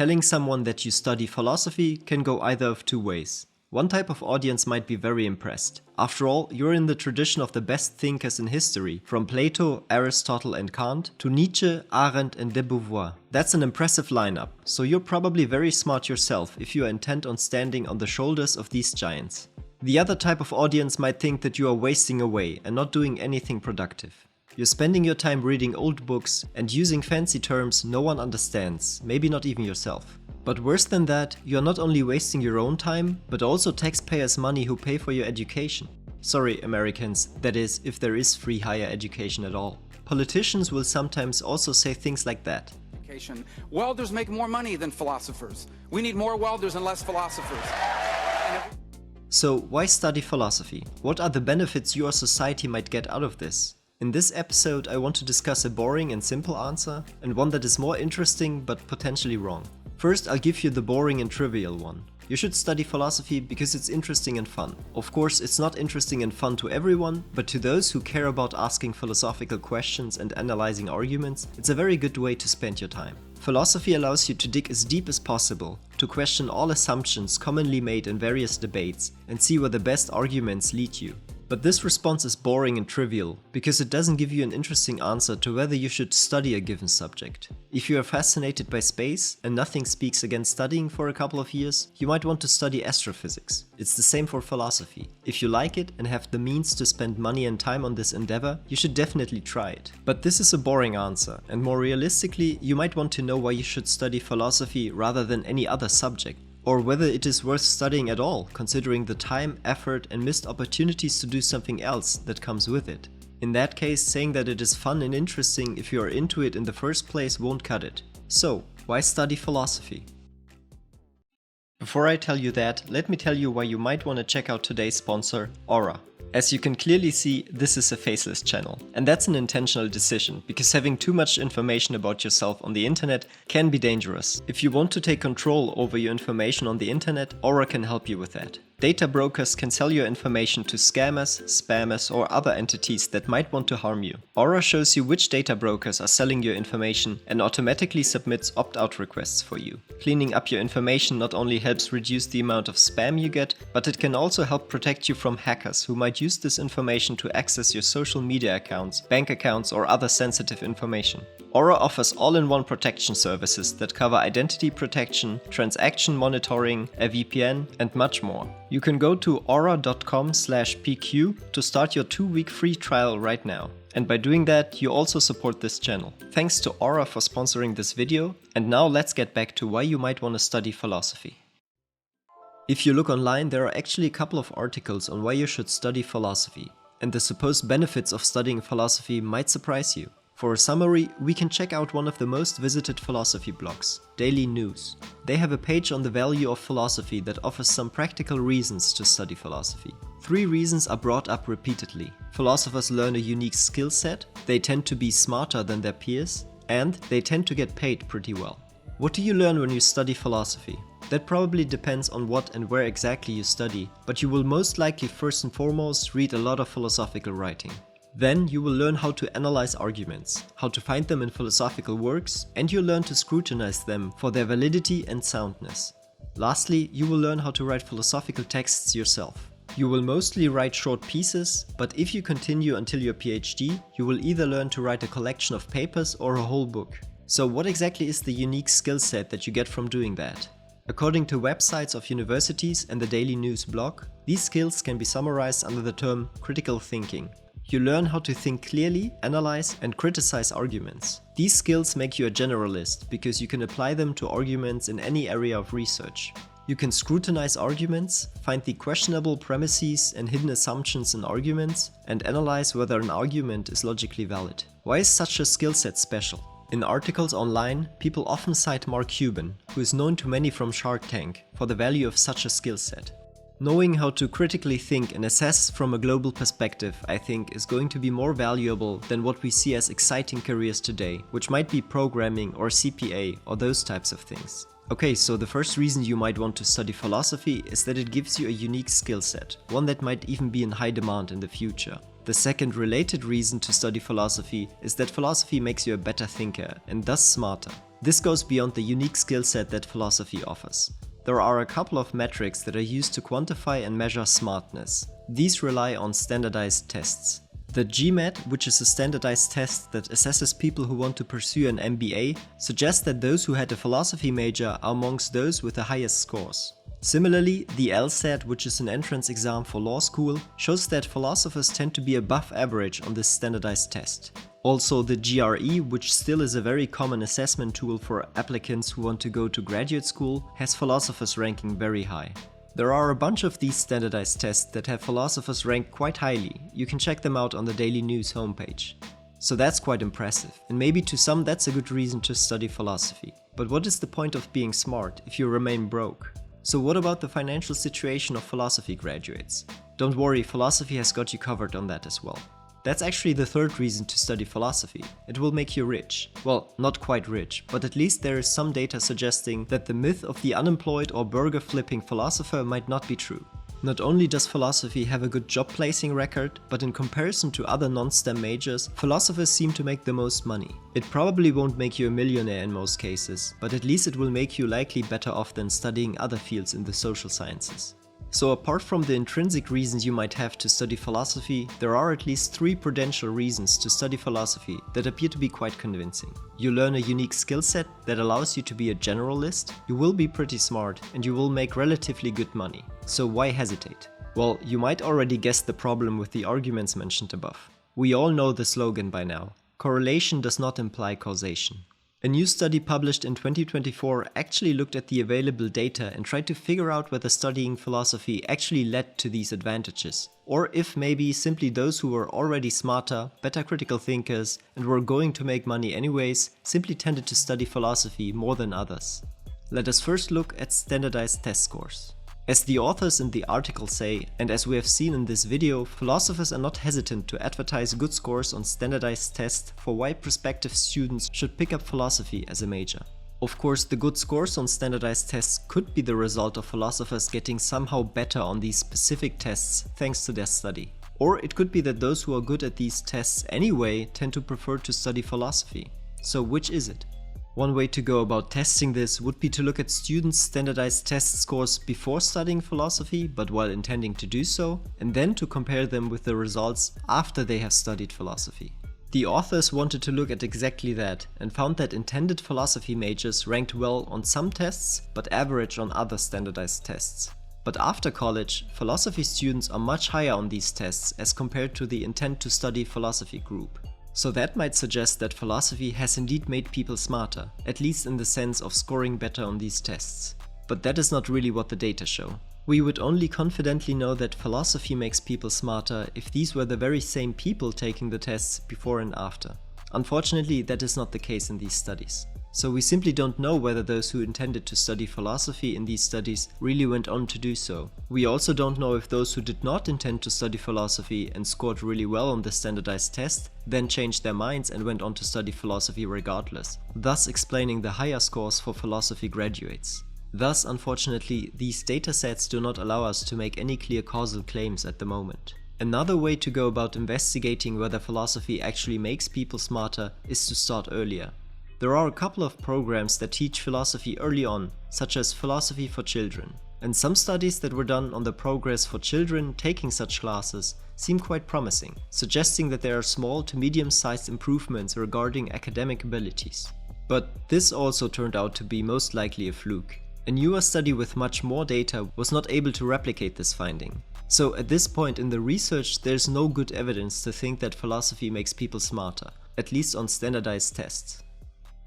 Telling someone that you study philosophy can go either of two ways. One type of audience might be very impressed. After all, you're in the tradition of the best thinkers in history, from Plato, Aristotle and Kant, to Nietzsche, Arendt and de Beauvoir. That's an impressive lineup, so you're probably very smart yourself if you are intent on standing on the shoulders of these giants. The other type of audience might think that you are wasting away and not doing anything productive. You're spending your time reading old books and using fancy terms no one understands, maybe not even yourself. But worse than that, you're not only wasting your own time, but also taxpayers' money who pay for your education. Sorry, Americans, that is, if there is free higher education at all. Politicians will sometimes also say things like that. Welders make more money than philosophers. We need more welders and less philosophers. So why study philosophy? What are the benefits your society might get out of this? In this episode, I want to discuss a boring and simple answer, and one that is more interesting but potentially wrong. First, I'll give you the boring and trivial one. You should study philosophy because it's interesting and fun. Of course, it's not interesting and fun to everyone, but to those who care about asking philosophical questions and analyzing arguments, it's a very good way to spend your time. Philosophy allows you to dig as deep as possible, to question all assumptions commonly made in various debates, and see where the best arguments lead you. But this response is boring and trivial, because it doesn't give you an interesting answer to whether you should study a given subject. If you are fascinated by space and nothing speaks against studying for a couple of years, you might want to study astrophysics. It's the same for philosophy. If you like it and have the means to spend money and time on this endeavor, you should definitely try it. But this is a boring answer, and more realistically, you might want to know why you should study philosophy rather than any other subject. Or whether it is worth studying at all, considering the time, effort and missed opportunities to do something else that comes with it. In that case, saying that it is fun and interesting if you are into it in the first place won't cut it. So, why study philosophy? Before I tell you that, let me tell you why you might want to check out today's sponsor, Aura. As you can clearly see, this is a faceless channel. And that's an intentional decision, because having too much information about yourself on the internet can be dangerous. If you want to take control over your information on the internet, Aura can help you with that. Data brokers can sell your information to scammers, spammers or other entities that might want to harm you. Aura shows you which data brokers are selling your information and automatically submits opt-out requests for you. Cleaning up your information not only helps reduce the amount of spam you get, but it can also help protect you from hackers who might use this information to access your social media accounts, bank accounts or other sensitive information. Aura offers all-in-one protection services that cover identity protection, transaction monitoring, a VPN and much more. You can go to aura.com/pq to start your 2-week free trial right now. And by doing that, you also support this channel. Thanks to Aura for sponsoring this video, and now let's get back to why you might want to study philosophy. If you look online, there are actually a couple of articles on why you should study philosophy, and the supposed benefits of studying philosophy might surprise you. For a summary, we can check out one of the most visited philosophy blogs, Daily News. They have a page on the value of philosophy that offers some practical reasons to study philosophy. 3 reasons are brought up repeatedly. Philosophers learn a unique skill set, they tend to be smarter than their peers, and they tend to get paid pretty well. What do you learn when you study philosophy? That probably depends on what and where exactly you study, but you will most likely first and foremost read a lot of philosophical writing. Then you will learn how to analyze arguments, how to find them in philosophical works, and you'll learn to scrutinize them for their validity and soundness. Lastly, you will learn how to write philosophical texts yourself. You will mostly write short pieces, but if you continue until your PhD, you will either learn to write a collection of papers or a whole book. So what exactly is the unique skill set that you get from doing that? According to websites of universities and the Daily News blog, these skills can be summarized under the term critical thinking. You learn how to think clearly, analyze and criticize arguments. These skills make you a generalist because you can apply them to arguments in any area of research. You can scrutinize arguments, find the questionable premises and hidden assumptions in arguments, and analyze whether an argument is logically valid. Why is such a skill set special? In articles online, people often cite Mark Cuban, who is known to many from Shark Tank, for the value of such a skill set. Knowing how to critically think and assess from a global perspective, I think, is going to be more valuable than what we see as exciting careers today, which might be programming or CPA or those types of things. Okay, so the first reason you might want to study philosophy is that it gives you a unique skill set, one that might even be in high demand in the future. The second related reason to study philosophy is that philosophy makes you a better thinker and thus smarter. This goes beyond the unique skill set that philosophy offers. There are a couple of metrics that are used to quantify and measure smartness. These rely on standardized tests. The GMAT, which is a standardized test that assesses people who want to pursue an MBA, suggests that those who had a philosophy major are amongst those with the highest scores. Similarly, the LSAT, which is an entrance exam for law school, shows that philosophers tend to be above average on this standardized test. Also, the GRE, which still is a very common assessment tool for applicants who want to go to graduate school, has philosophers ranking very high. There are a bunch of these standardized tests that have philosophers ranked quite highly. You can check them out on the Daily News homepage. So that's quite impressive, and maybe to some that's a good reason to study philosophy. But what is the point of being smart if you remain broke? So what about the financial situation of philosophy graduates? Don't worry, philosophy has got you covered on that as well. That's actually the third reason to study philosophy. It will make you rich. Well, not quite rich, but at least there is some data suggesting that the myth of the unemployed or burger-flipping philosopher might not be true. Not only does philosophy have a good job placing record, but in comparison to other non-STEM majors, philosophers seem to make the most money. It probably won't make you a millionaire in most cases, but at least it will make you likely better off than studying other fields in the social sciences. So apart from the intrinsic reasons you might have to study philosophy, there are at least 3 prudential reasons to study philosophy that appear to be quite convincing. You learn a unique skill set that allows you to be a generalist, you will be pretty smart, and you will make relatively good money. So why hesitate? Well, you might already guess the problem with the arguments mentioned above. We all know the slogan by now. Correlation does not imply causation. A new study published in 2024 actually looked at the available data and tried to figure out whether studying philosophy actually led to these advantages, or if maybe simply those who were already smarter, better critical thinkers, and were going to make money anyways, simply tended to study philosophy more than others. Let us first look at standardized test scores. As the authors in the article say, and as we have seen in this video, philosophers are not hesitant to advertise good scores on standardized tests for why prospective students should pick up philosophy as a major. Of course, the good scores on standardized tests could be the result of philosophers getting somehow better on these specific tests thanks to their study. Or it could be that those who are good at these tests anyway tend to prefer to study philosophy. So which is it? One way to go about testing this would be to look at students' standardized test scores before studying philosophy, but while intending to do so, and then to compare them with the results after they have studied philosophy. The authors wanted to look at exactly that, and found that intended philosophy majors ranked well on some tests, but average on other standardized tests. But after college, philosophy students are much higher on these tests as compared to the intent to study philosophy group. So that might suggest that philosophy has indeed made people smarter, at least in the sense of scoring better on these tests. But that is not really what the data show. We would only confidently know that philosophy makes people smarter if these were the very same people taking the tests before and after. Unfortunately, that is not the case in these studies. So we simply don't know whether those who intended to study philosophy in these studies really went on to do so. We also don't know if those who did not intend to study philosophy and scored really well on the standardized test then changed their minds and went on to study philosophy regardless, thus explaining the higher scores for philosophy graduates. Thus, unfortunately, these datasets do not allow us to make any clear causal claims at the moment. Another way to go about investigating whether philosophy actually makes people smarter is to start earlier. There are a couple of programs that teach philosophy early on, such as Philosophy for Children. And some studies that were done on the progress for children taking such classes seem quite promising, suggesting that there are small to medium-sized improvements regarding academic abilities. But this also turned out to be most likely a fluke. A newer study with much more data was not able to replicate this finding. So at this point in the research, there's no good evidence to think that philosophy makes people smarter, at least on standardized tests.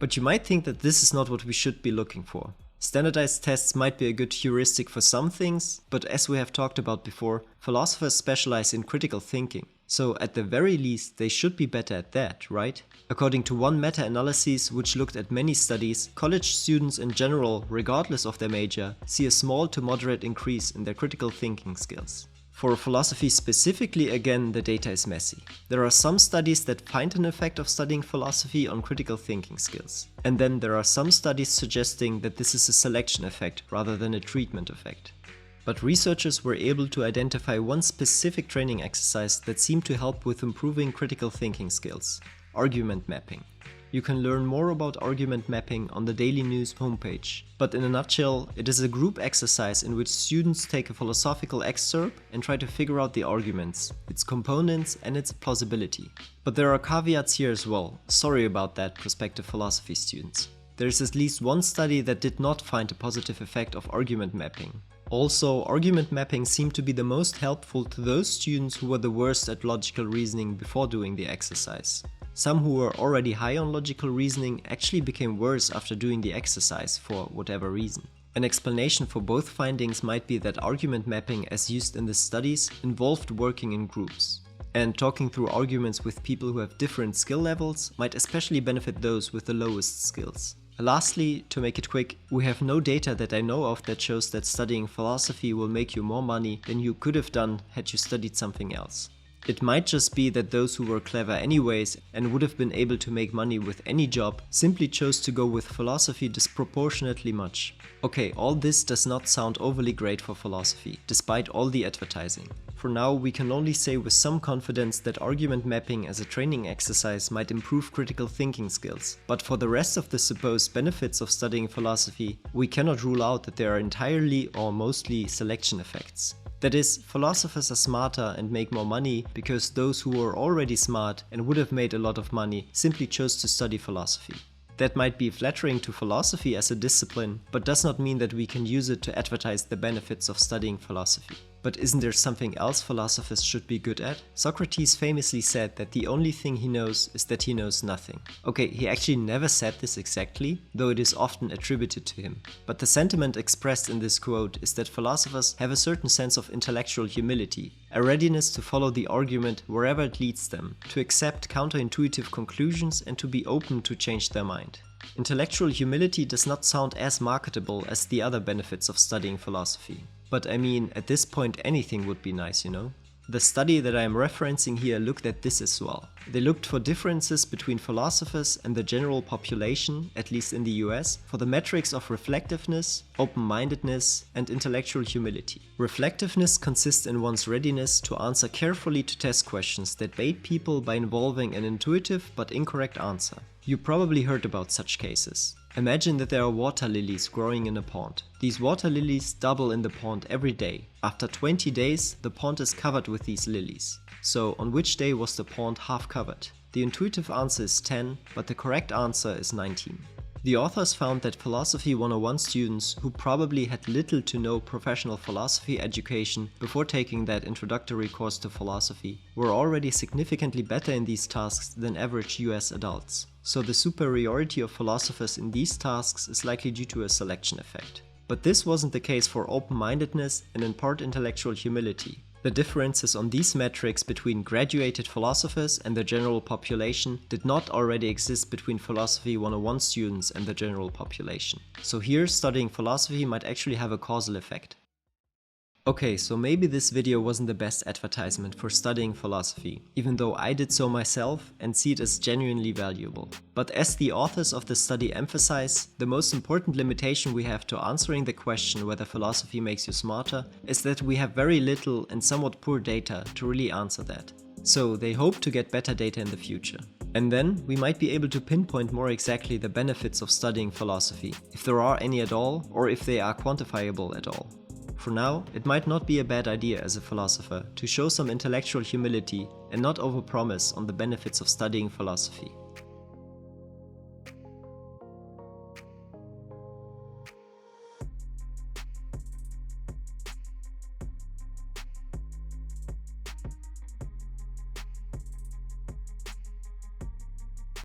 But you might think that this is not what we should be looking for. Standardized tests might be a good heuristic for some things, but as we have talked about before, philosophers specialize in critical thinking. So at the very least, they should be better at that, right? According to one meta-analysis which looked at many studies, college students in general, regardless of their major, see a small to moderate increase in their critical thinking skills. For philosophy specifically, again, the data is messy. There are some studies that find an effect of studying philosophy on critical thinking skills. And then there are some studies suggesting that this is a selection effect rather than a treatment effect. But researchers were able to identify one specific training exercise that seemed to help with improving critical thinking skills: argument mapping. You can learn more about argument mapping on the Daily News homepage. But in a nutshell, it is a group exercise in which students take a philosophical excerpt and try to figure out the arguments, its components and its plausibility. But there are caveats here as well. Sorry about that, prospective philosophy students. There is at least one study that did not find a positive effect of argument mapping. Also, argument mapping seemed to be the most helpful to those students who were the worst at logical reasoning before doing the exercise. Some who were already high on logical reasoning actually became worse after doing the exercise for whatever reason. An explanation for both findings might be that argument mapping as used in the studies involved working in groups. And talking through arguments with people who have different skill levels might especially benefit those with the lowest skills. Lastly, to make it quick, we have no data that I know of that shows that studying philosophy will make you more money than you could have done had you studied something else. It might just be that those who were clever anyways and would have been able to make money with any job simply chose to go with philosophy disproportionately much. Okay, all this does not sound overly great for philosophy, despite all the advertising. For now, we can only say with some confidence that argument mapping as a training exercise might improve critical thinking skills. But for the rest of the supposed benefits of studying philosophy, we cannot rule out that there are entirely or mostly selection effects. That is, philosophers are smarter and make more money because those who were already smart and would have made a lot of money simply chose to study philosophy. That might be flattering to philosophy as a discipline, but does not mean that we can use it to advertise the benefits of studying philosophy. But isn't there something else philosophers should be good at? Socrates famously said that the only thing he knows is that he knows nothing. Okay, he actually never said this exactly, though it is often attributed to him. But the sentiment expressed in this quote is that philosophers have a certain sense of intellectual humility, a readiness to follow the argument wherever it leads them, to accept counterintuitive conclusions and to be open to change their mind. Intellectual humility does not sound as marketable as the other benefits of studying philosophy. But I mean, at this point anything would be nice, you know? The study that I am referencing here looked at this as well. They looked for differences between philosophers and the general population, at least in the US, for the metrics of reflectiveness, open-mindedness, and intellectual humility. Reflectiveness consists in one's readiness to answer carefully to test questions that bait people by involving an intuitive but incorrect answer. You probably heard about such cases. Imagine that there are water lilies growing in a pond. These water lilies double in the pond every day. After 20 days, the pond is covered with these lilies. So, on which day was the pond half covered? The intuitive answer is 10, but the correct answer is 19. The authors found that Philosophy 101 students who probably had little to no professional philosophy education before taking that introductory course to philosophy were already significantly better in these tasks than average US adults. So the superiority of philosophers in these tasks is likely due to a selection effect. But this wasn't the case for open-mindedness and in part intellectual humility. The differences on these metrics between graduated philosophers and the general population did not already exist between Philosophy 101 students and the general population. So here, studying philosophy might actually have a causal effect. Okay, so maybe this video wasn't the best advertisement for studying philosophy, even though I did so myself and see it as genuinely valuable. But as the authors of the study emphasize, the most important limitation we have to answering the question whether philosophy makes you smarter is that we have very little and somewhat poor data to really answer that. So they hope to get better data in the future. And then we might be able to pinpoint more exactly the benefits of studying philosophy, if there are any at all, or if they are quantifiable at all. For now, it might not be a bad idea as a philosopher to show some intellectual humility and not overpromise on the benefits of studying philosophy.